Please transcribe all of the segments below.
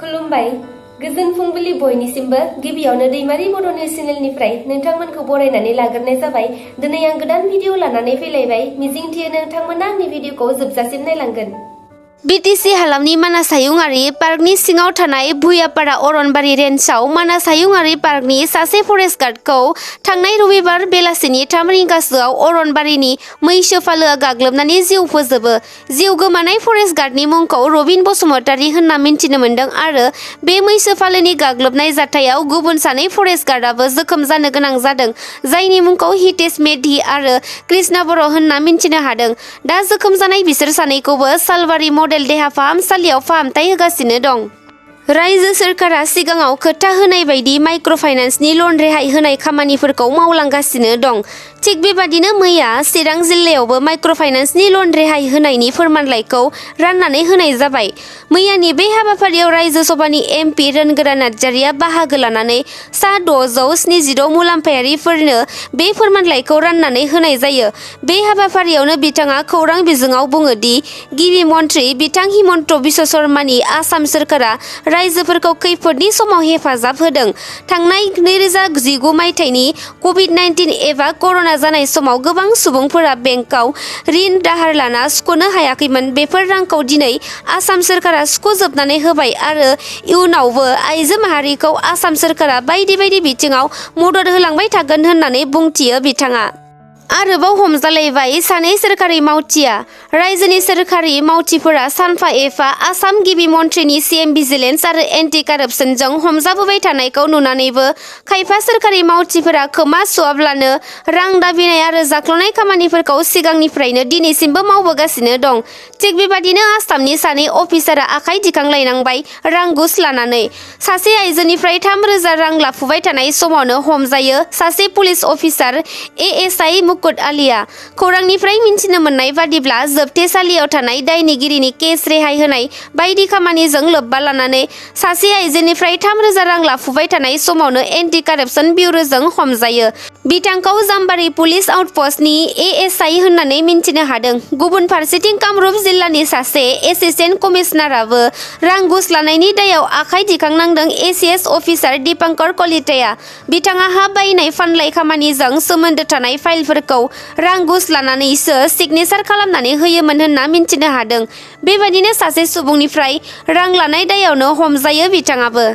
खुलुमबाय गोजोन फुंबिलि बयनिसिमबो गिबियावनो दैमारि बड'नि चेनेलनिफ्राय नोंथांमोनखौ बरायनानै लाग्रोनाय जाबाय। दिनै आं गोदान भिडिअ लानानै फैलायबाय। मिजिंथियो नोंथांमोना आंनि भिडिअखौ जोबजासिम नायलांगोन। बिटिसि हालामनि मानास हायुंआरि पार्कनि सिङाव थानाय भुयापारा अरनबारि रेन्जआव मानास हायुंआरि पार्कनि सासे फरेस्ट गार्डखौ थांनाय रबिबार बेलासिनि 3 रिंगासोआव अरनबारिनि मैसो फालोआ गाग्लोबनानै जिउ फोजोबो। जिउ गोमानाय फरेस्ट गार्डनि मुंखौ रबिन बसुमतारी होनना मिन्थिनो मोन्दों आरो बे मैसो फालोनि गाग्लोबनाय जाथायाव गुबुन सानै फरेस्ट गार्डआबो जोखोम जानो गोनां जादों, जायनि मुंखौ हितेश मेधि आरो कृष्णा बर' होनना मिन्थिनो हादों। दा जोखोम जानाय बिसोर सानैखौबो सालबारि मडेल देहा फाहामसालियाव फाहामथाय होगासिनो दं। रायजो सोरखारा सिगाङाव खोथा होनाय बायदि माइक्र' फाइनान्सनि लन रेहाय होनाय खामानिफोरखौ मावलांगासिनो दं। थिग बेबादिनो मैया चिरां जिल्लायावबो माइक्र' फाइनान्सनि लन रेहाय होनायनि फोरमानलाइखौ राननानै होनाय जाबाय। मैयानि बे हाबाफारियाव रायजो सभानि एमपि रोनगोरा नार्जारिया बाहागो लानानै सा 676 मुलाम्फायारिफोरनो बे फोरमानलाइखौ राननानै होनाय जायो। बे हाबाफारियावनो बिथाङा खौरां बिजोङाव बुङो दि गिबि मन्थ्रि बिथां हिमन्त बिश्व शर्मानि आसाम सोरखारा रायजोफोरखौ खैफोदनि समाव हेफाजाब होदों। थांनाय 2019 मायथाइनि कभिड-19 एबा कर'ना जानाय समाव गोबां सुबुंफोरा बेंकआव ऋण दाहार लाना सुख'नो हायाखैमोन। बेफोर रांखौ दिनै आसाम सोरखारा सुख'जोबनानै होबाय आरो इयुनावबो आइजो माहारिखौ आसाम सोरखारा बायदि बायदि बिथिङाव मदद होलांबाय थागोन होननानै बुंथियो बिथाङा। आरोबाव हमजालायबाय सानै सोरखारि मावथिआ। रायजोनि सोरखारि मावथिफोरा सानफा एफा आसाम गिबि मन्थ्रिनि सिएम भिजिलेन्स आरो एन्टि कारापसनजों हमजाबोबाय थानायखौ नुनानैबो खायफा सोरखारि मावथिफोरा खोमा सुवाब्लानो रां दाबिनाय आरो जाख्ल'नाय खामानिफोरखौ सिगांनिफ्रायनो दिनैसिमबो मावबोगासिनो दं। थिग बेबादिनो आसामनि सानै अफिसारा आखाइ दिखांलायनांबाय रां घुस लानानै। सासे आइजोनिफ्राय 3,000 रां लाफुबाय थानाय समावनो हमजायो सासे पुलिस अफिसार एएसआइ मुकुट आलिया। खौरांनिफ्राय मिन्थिनो मोननाय बादिब्ला जोबथेसालियाव थानाय दायनिगिरिनि केस रेहाय होनाय बायदि खामानिजों लोब्बा लानानै सासे आइजोनिफ्राय 3,000 रां लाफुबाय थानाय समावनो एन्टि कारापसन बिउर'जों हमजायो। बिथांखौ जाम्बारि पुलिस आउटपस्टनि एएसआइ होननानै मिन्थिनो हादों। गुबुन फारसेथिं कामरुप जिल्लानि सासे एसिस्टेन्ट कमिशनाराबो रां घुस लानायनि दायाव आखाइ दिखांनांदों। एसिएस अफिसार दीपांकर कलिताया। बिथाङा हा बायनाय फानलाय खामानिजों सोमोन्दो थानाय फाइलफोरखौ रां घुस लानानैसो सिगनेसार खालामनानै होयोमोन होनना मिन्थिनो हादों। बेबादिनो सासे सुबुंनिफ्राय रां लानाय दायावनो हमजायो बिथाङाबो।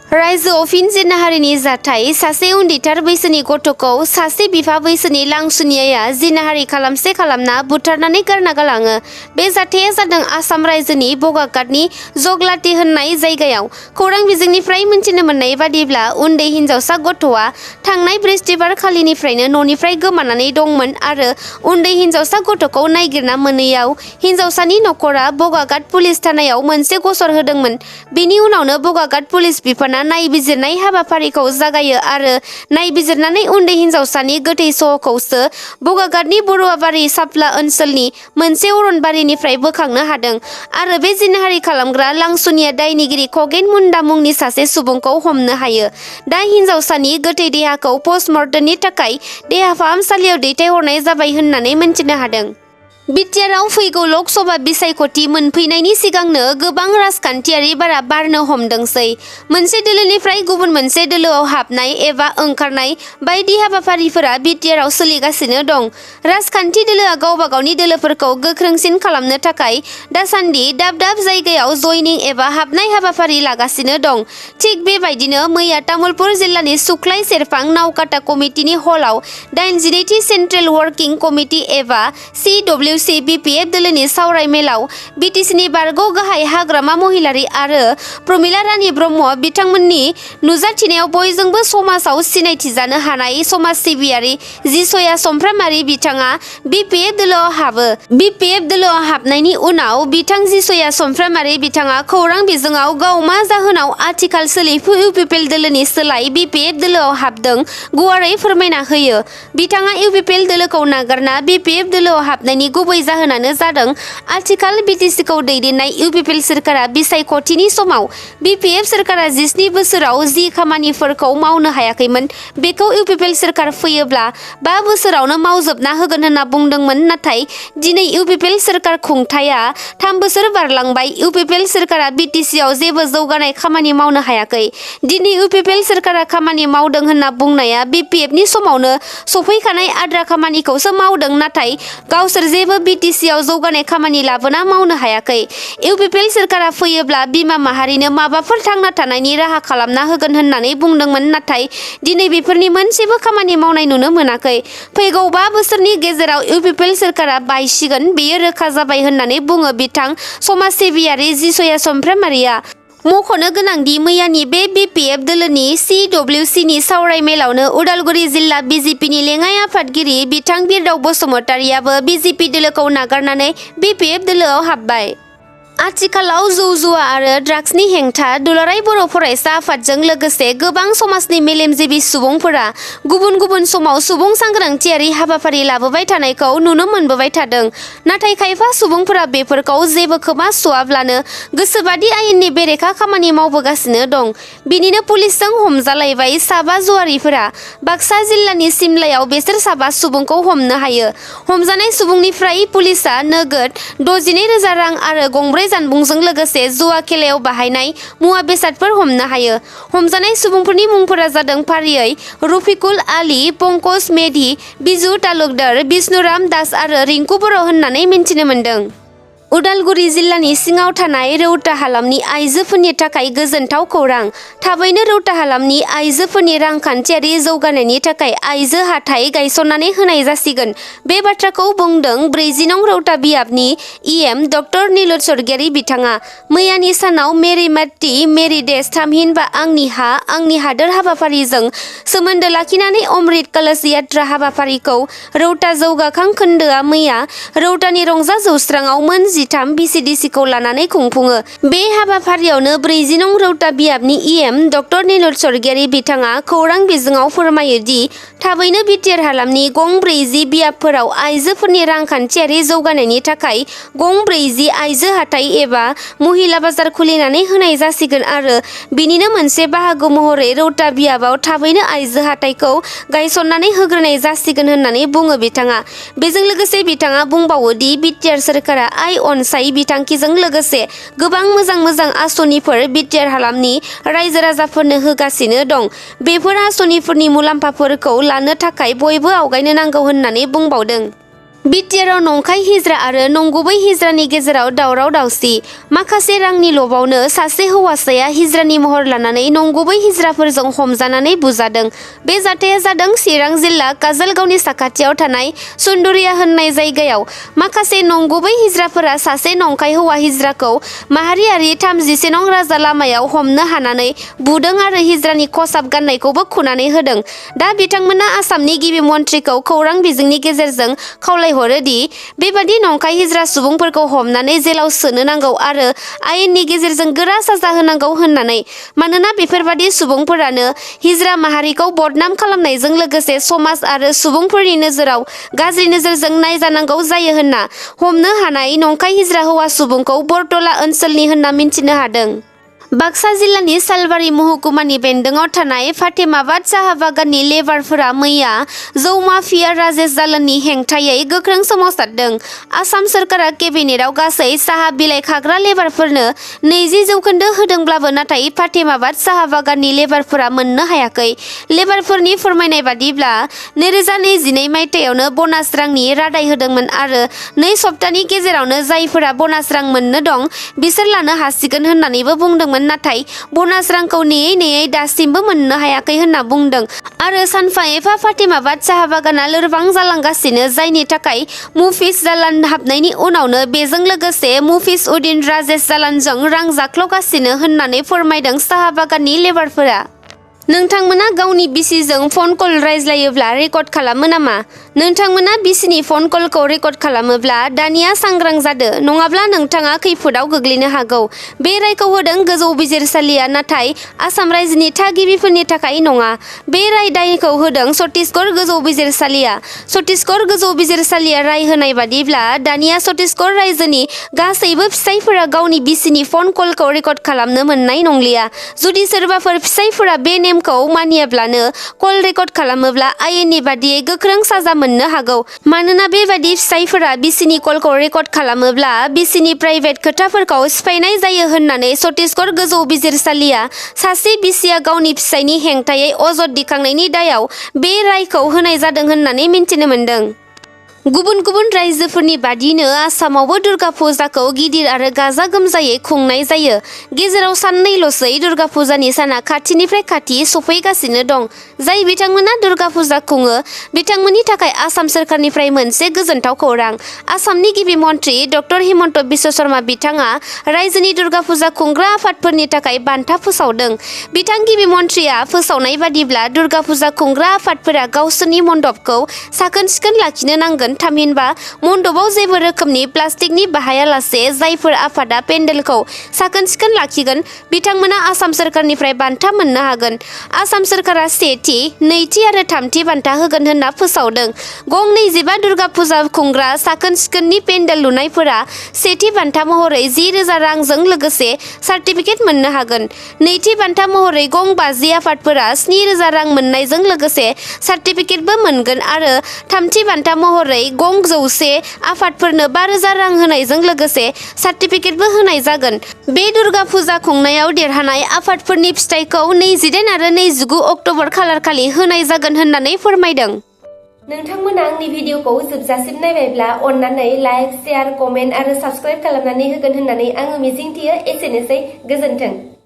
रायजोआव फिन जिनाहारिनि जाथाय। सासे उन्दैथार बैसोनि गथ'खौ सासे बिफा बैसोनि लांसुनियाया जिनाहारि खालामना बुथारनानै गारना गालाङो। बे जाथाया जादों आसाम रायजोनि बगाकाटनि जगलाति होननाय जायगायाव। खौरां बिजोंनिफ्राय मिन्थिनो मोननाय बादिब्ला उन्दै हिनजावसा गथ'आ थांनाय बृहस्पतिबार खालिनिफ्रायनो न'निफ्राय गोमानानै दंमोन आरो उन्दै हिनजावसा गथ'खौ नागिरना मोनैयाव हिनजावसानि नखरा बगाकाट पुलिस थानायाव मोनसे गसर होदोंमोन। बेनि उनावनो बगाकाट पुलिस बिफाना नायबिजिरनाय हाबाफारिखौ जागायो आरो नायबिजिरनानै उन्दै हिनजावसानि गोथै सह'खौसो बगाकाटनि बर'बारि साप्ला ओनसोलनि मोनसे अरनबारिनिफ्राय बोखांनो हादों आरो बे जिनाहारि खालामग्रा लांसुनिया दायनिगिरि खगेन मुन्डा मुंनि सासे सुबुंखौ हमनो हायो। दा हिनजावसानि गोथै देहाखौ पस्टमर्टेमनि थाखाय देहा फाहामसालियाव दैथायहरनाय जाबाय होननानै मिन्थिनो हादों। बिटिआरआव फैगौ लकसभा बिसायख'थि मोनफैनायनि सिगांनो गोबां राजखान्थियारि बारा बारनो हमदोंसै। मोनसे दोलोनिफ्राय गुबुन मोनसे दोलोआव हाबनाय एबा ओंखारनाय बायदि हाबाफारिफोरा बिटिआरआव सोलिगासिनो दं। राजखान्थि दोलोआ गावबा गावनि दोलोफोरखौ गोख्रोंसिन खालामनो थाखाय दासान्दि दाब दाब जायगायाव जयनिं एबा हाबनाय हाबाफारि लागासिनो दं। थिग बेबायदिनो मैया तामुलपुर जिल्लानि सुख्लाय सेरफां नावकाटा कमिटिनि हलाव 82थि सेन्ट्रेल वार्किं कमिटि एबा CWC बिपिएफ दोलोनि सावराय मेलाव बिटिसिनि बारग' गाहाय हाग्रामा महिलारी आरो प्रमिला रानी ब्रह्म बिथांमोननि नुजाथिनायाव बयजोंबो समाजाव सिनायथिजानो हानाय समाज सिबियारि जिसया समफ्रामारि बिथाङा बिपिएफ दोलोआव हाबो। बिपिएफ दोलोआव हाबनायनि उनाव बिथां जिसया समफ्रामारि बिथाङा खौरां बिजोङाव गाव मा जाहोनाव आथिखाल सोलिफु इउपिपिएल दोलोनि सोलाय बिपिएफ दोलोआव हाबदों गुवारै फोरमायना होयो। बिथाङा इउपिपिएल दोलोखौ नागारना बिपिएफ दोलोआव हाबनायनि गुबै गुबै जाहोनानो जादों आथिखाल बिटिसिखौ दैदेननाय इउपिपिएल सोरखारा बिसायख'थिनि समाव बिपिएफ सोरखारा 17 बोसोराव जि खामानिफोरखौ मावनो हायाखैमोन बेखौ इउपिपिएल सोरखार फैयोब्ला 5 बोसोरावनो मावजोबना होगोन होनना बुंदोंमोन। नाथाय दिनै इउपिपिएल सोरखार खुंथाया 3 बोसोर बारलांबाय। इउपिपिएल सोरखारा बिटिसिआव जेबो जौगानाय खामानि मावनो हायाखै। दिनै इउपिपिएल सोरखारा खामानि मावदों होनना बुंनाया बिपिएफनि समावनो सफैखानाय आद्रा खामानिखौसो मावदों, नाथाय गावसोर जेबो बिटिसिआव जौगानाय खामानि लाबोना मावनो हायाखै। इउपिपिएल सोरखारा फैयोब्ला बिमा माहारिनो माबाफोर थांना थानायनि राहा खालामना होगोन होननानै बुंदोंमोन, नाथाय दिनै बेफोरनि मोनसेबो खामानि मावनाय नुनो मोनाखै। फैगौ 5 बोसोरनि गेजेराव इउपिपिएल सोरखारा बायसिगोन बेयो रोखा जाबाय होननानै बुङो बिथां समाज सिबियारि जिसया समफ्रामारिया। मख'नो गोनांदि मैयानि बे बिपिएफ दोलोनि सिडब्लिउसिनि सावराय मेलावनो उदालगुरि जिल्ला बिजेपिनि लेङाइ आफादगिरि बिथां बिरदाव बसुमतारियाबो बिजेपि दोलोखौ नागारनानै बिपिएफ दोलोआव हाबबाय। आथिखालाव जौ जुवा आरो ड्राग्सनि हेंथा दुलाराय बर' फरायसा आफादजों लोगोसे गोबां समाजनि मेलेमजिबि सुबुंफोरा गुबुन गुबुन समाव सुबुं सांग्रांथियारि हाबाफारि लाबोबाय थानायखौ नुनो मोनबोबाय थादों। नाथाय खायफा सुबुंफोरा बेफोरखौ जेबो खोमा सुवाब्लानो गोसोबादि आयेननि बेरेखा खामानि मावबोगासिनो दं। बिनिनो पुलिसजों हमजालायबाय साबा जुवारिफोरा। बाक्सा जिल्लानि सिमलायाव बेसोर साबा सुबुंखौ हमनो हायो। हमजानाय सुबुंनिफ्राय पुलिसा नोगोद 62,000 रां आरो गंब्रै जानबुंजों लोगोसे जुवा खेलायाव बाहायनाय मुवा बेसादफोर हमनो हायो। हमजानाय सुबुंफोरनि मुंफोरा जादों फारियै रफिकुल आली, पंकज मेधि, बिजु तालुकदार, बिष्णुराम दास आरो रिंकु बर' होननानै मिन्थिनो मोन्दों। उदालगुरि जिल्लानि सिङाव थानाय रौता हालामनि आइजोफोरनि थाखाय गोजोनथाव खौरां। थाबैनो रौता हालामनि आइजोफोरनि रांखान्थियारि जौगानायनि थाखाय आइजो हाथाइ गायसननानै होनाय जासिगोन। बे बाथ्राखौ बुंदों 40 नं रौता बियाबनि इएम डक्टर नीलोद स्वर्गियारि बिथाङा। मैयानि सानाव मेरि मातृ मेरि देश थामहिनबा आंनि हा आंनि हादोर हाबाफारिजों सोमोन्दो लाखिनानै अमृत कलश यात्रा हाबाफारिखौ रौता जौगाखां खोन्दोआ मैया रौतानि रंजा जौस्राङाव मोन 13 बिसिडिसिखौ लानानै खुंफुङो। बे हाबाफारियावनो 40 नं रौता बियाबनि इएम डक्टर नीलोद स्वर्गियारि बिथाङा खौरां बिजोङाव फोरमायो दि थाबैनो बिटिआर हालामनि गं 40 बियाबफोराव आइजोफोरनि रांखान्थियारि जौगानायनि थाखाय गं 40 आइजो हाथाइ एबा महिला बाजार खुलिनानै होनाय जासिगोन आरो बिनिनो मोनसे बाहागो महरै रौता बियाबाव थाबैनो आइजो हाथाइखौ गायसननानै होग्रोनाय जासिगोन होननानै बुङो बिथाङा। बेजों लोगोसे बिथाङा बुंबावो दि बिटिआर सोरखारा आइ अनसाय बिथांखिजों लोगोसे गोबां मोजां आसनिफोर बिटिआर हालामनि रायजो राजाफोरनो होगासिनो दं। बेफोर आसनिफोरनि मुलाम्फाफोरखौ लानो थाखाय बयबो आवगायनो नांगौ होननानै बुंबावदों। बिटिआरआव नंखाय हिज्रा आरो नंगुबै हिज्रानि गेजेराव दावराव दावसि। माखासे रांनि लबावनो सासे हौवासाया हिज्रानि महर लानानै नंगुबै हिज्राफोरजों हमजानानै बुजादों। बे जाथाया जादों चिरां जिल्ला काजलगावनि साखाथियाव थानाय सुन्दुरिया होननाय जायगायाव। माखासे नंगुबै हिज्राफोरा सासे नंखाय हौवा हिज्राखौ माहारियारि 31 नं राजा लामायाव हमनो हानानै बुदों आरो हिज्रानि खसाब गाननायखौबो खुनानै होदों। दा बिथांमोना आसामनि गिबि मन्थ्रिखौ खौरां बिजोंनि गेजेरजों खावलायहरो दि बेबादि नंखाय हिज्रा सुबुंफोरखौ हमनानै जेलाव सोनो नांगौ आरो आयेननि गेजेरजों गोरा साजा होनांगौ होननानै। मानोना बेफोरबादि सुबुंफोरानो हिज्रा माहारिखौ बदनाम खालामनायजों लोगोसे समाज आरो सुबुंफोरनि नोजोराव गाज्रि नोजोरजों नायजानांगौ जायो होनना हमनो हानाय नंखाय हिज्रा हौवा सुबुंखौ बरतला ओनसोलनि होनना मिन्थिनो हादों। बाक्सा जिल्लानि सालबारि महकुमानि बेन्दोङाव थानाय फातेमाबाद साहा बागाननि लेबारफोरा मैया जौ माफिया राजेश जालाननि हेंथायै गोख्रों सोमावसारदों। आसाम सोरखारा केबिनेटआव गासै साहा बिलाइ खाग्रा लेबारफोरनो 20% होदोंब्लाबो नाथाय फातेमाबाद साहा बागाननि लेबारफोरा मोननो हायाखै। लेबारफोरनि फोरमायनाय बादिब्ला 2021 मायथाइयावनो ब'नास रांनि रादाय होदोंमोन आरो 2 सप्तानि गेजेरावनो जायफोरा ब'नास रां मोननो दं बिसोर लानो हासिगोन होननानैबो बुंदोंमोन। नाथाय ब'नास रांखौ नेयै दासिमबो मोननो हायाखै होनना बुंदों आरो सानफा एफा फातेमाबाद साहा बागाना लोरबां जालांगासिनो, जायनि थाखाय मुफिस जालान हाबनायनि उनावनो बेजों लोगोसे मुफिस उद्दिन राजेश जालानजों रां जाख्ल'गासिनो होननानै फोरमायदों साहा बागाननि लेबारफोरा। नोंथांमोना गावनि बिसिजों फन कल रायज्लायोब्ला रेकर्ड खालामो नामा? नोंथांमोना बिसिनि फन कलखौ रेकर्ड खालामोब्ला दानिया सांग्रां जादो, नङाब्ला नोंथाङा खैफोदाव गोग्लैनो हागौ। बे रायखौ होदों गोजौ बिजिरसालिया, नाथाय आसाम रायजोनि थागिबिफोरनि थाखाय नङा। बे राय दायखौ होदों छत्तीसगढ़ गोजौ बिजिरसालिया। छत्तीसगढ़ गोजौ बिजिरसालिया राय होनाय बादिब्ला दानिया छत्तीसगढ़ रायजोनि गासैबो फिसायफोरा गावनि बिसिनि फन कलखौ रेकर्ड खालामनो मोननाय नंलिया। जुदि सोरबाफोर फिसायफोरा बे नेमखौ मानियाब्लानो कल रेकर्ड खालामोब्ला आयेननि बादियै गोख्रों साजा मोननो हागौ। मानोना बेबादि फिसायफोरा बिसिनि कलखौ रेकर्ड खालामोब्ला बिसिनि प्राइभेट खोथाफोरखौ सिफायनाय जायो होननानै छत्तीसगढ़ गोजौ बिजिरसालिया सासे बिसिया गावनि फिसायनि हेंथायै अजद दिखांनायनि दायाव बे रायखौ होनाय जादों होननानै मिन्थिनो मोन्दों। गुबुन गुबुन रायजोफोरनि बादिनो आसामावबो दुर्गा फुजाखौ गिदिर आरो गाजा गोमजायै खुंनाय जायो। गेजेराव साननैल'सै दुर्गा फुजानि साना खाथिनिफ्राय खाथि सफैगासिनो दं। जाय बिथांमोना दुर्गा फुजा खुङो बिथांमोननि थाखाय आसाम सोरखारनिफ्राय मोनसे गोजोनथाव खौरां। आसामनि गिबि मन्त्रि डक्टर हिमन्त बिश्व शर्मा बिथाङा रायजोनि दुर्गा फुजा खुंग्रा आफादफोरनि थाखाय बान्था फोसावदों। बिथां गिबि मन्थ्रिया फोसावनाय बादिब्ला दुर्गा फुजा खुंग्रा आफादफोरा गावसोरनि मण्डपखौ साखोन सिखोन लाखिनो नांगोन। थामहिनबा मण्डपआव जेबो रोखोमनि प्लास्टिकनि बाहायालासे जायफोर आफादा पेन्डेलखौ साखोन सिखोन लाखिगोन बिथांमोना आसाम सोरखारनिफ्राय बान्था मोननो हागोन। आसाम सोरखारा सेथि, नैथि आरो थामथि बान्था होगोन होनना फोसावदों। गं 25 दुर्गा फुजा खुंग्रा साखोन सिखोननि पेन्डेल लुनायफोरा सेथि बान्था महरै 10,000 रांजों लोगोसे सार्टिफिकेट मोननो हागोन। नैथि बान्था महरै गं 50 आफादफोरा 7,000 रां मोननायजों लोगोसे सार्टिफिकेटबो मोनगोन आरो थामथि बान्था महरै गं 100 आफादफोरनो 5,000 रां होनायजों लोगोसे सार्टिफिकेटबो होनाय जागोन। बे दुर्गा फुजा खुंनायाव देरहानाय आफादफोरनि फिथाइखौ 28 आरो 29 अक्ट'बर खालारखालि होनाय जागोन होननानै फोरमायदों। नोंथांमोना आंनि भिडिअखौ जोबजासिम नायबायब्ला अन्नानै लाइक, शेयार, कमेन्ट आरो साबस्क्राइब खालामनानै होगोन होननानै आङो मिजिंथियो। एसेनोसै, गोजोन्थों।